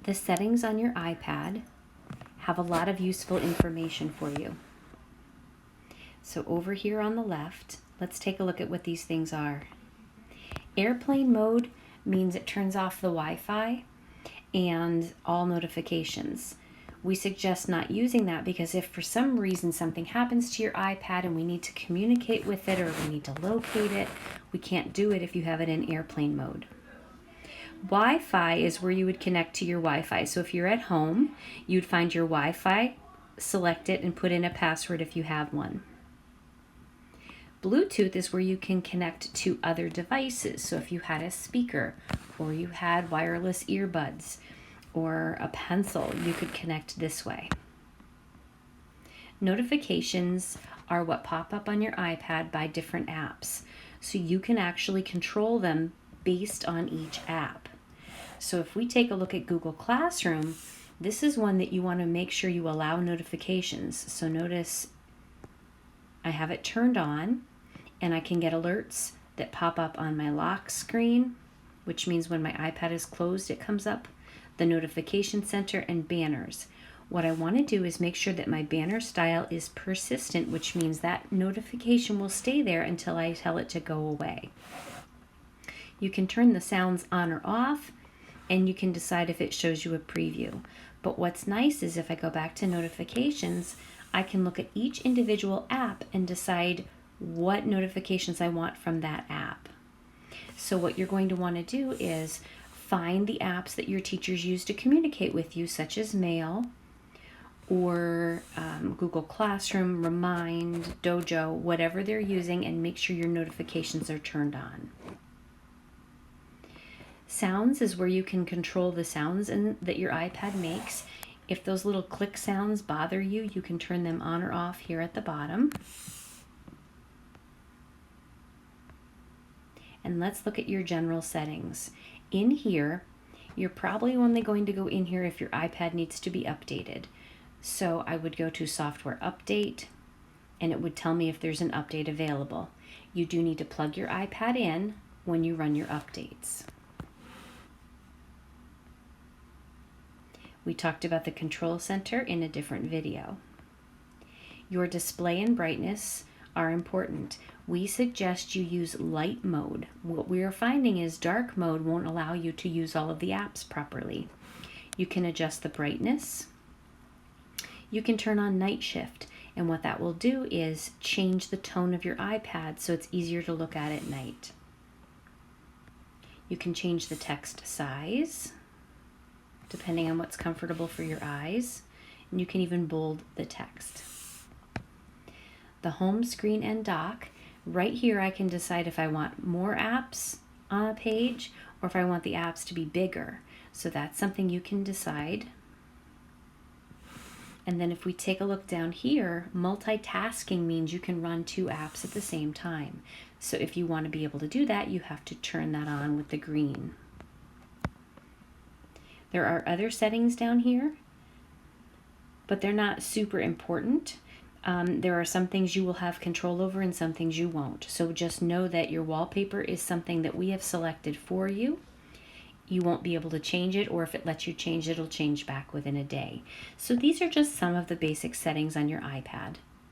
The settings on your iPad have a lot of useful information for you. So over here on the left, let's take a look at what these things are. Airplane mode means it turns off the Wi-Fi and all notifications. We suggest not using that because if for some reason something happens to your iPad and we need to communicate with it or we need to locate it, we can't do it if you have it in airplane mode. Wi-Fi is where you would connect to your Wi-Fi. So if you're at home, you'd find your Wi-Fi, select it, and put in a password if you have one. Bluetooth is where you can connect to other devices. So if you had a speaker or you had wireless earbuds or a pencil, you could connect this way. Notifications are what pop up on your iPad by different apps. So you can actually control them based on each app. So if we take a look at Google Classroom, this is one that you want to make sure you allow notifications. So notice I have it turned on and I can get alerts that pop up on my lock screen, which means when my iPad is closed, it comes up, the notification center, and banners. What I want to do is make sure that my banner style is persistent, which means that notification will stay there until I tell it to go away. You can turn the sounds on or off, and you can decide if it shows you a preview. But what's nice is if I go back to notifications, I can look at each individual app and decide what notifications I want from that app. So what you're going to want to do is find the apps that your teachers use to communicate with you, such as Mail or Google Classroom, Remind, Dojo, whatever they're using, and make sure your notifications are turned on. Sounds is where you can control the sounds that your iPad makes. If those little click sounds bother you, you can turn them on or off here at the bottom. And let's look at your general settings. In here, you're probably only going to go in here if your iPad needs to be updated. So I would go to Software Update, and it would tell me if there's an update available. You do need to plug your iPad in when you run your updates. We talked about the control center in a different video. Your display and brightness are important. We suggest you use light mode. What we are finding is dark mode won't allow you to use all of the apps properly. You can adjust the brightness. You can turn on night shift, and what that will do is change the tone of your iPad so it's easier to look at night. You can change the text size depending on what's comfortable for your eyes, and you can even bold the text. The home screen and dock, right here I can decide if I want more apps on a page or if I want the apps to be bigger. So that's something you can decide. And then if we take a look down here, multitasking means you can run two apps at the same time. So if you want to be able to do that, you have to turn that on with the green. There are other settings down here, but they're not super important. There are some things you will have control over and some things you won't. So just know that your wallpaper is something that we have selected for you. You won't be able to change it, or if it lets you change it, it'll change back within a day. So these are just some of the basic settings on your iPad.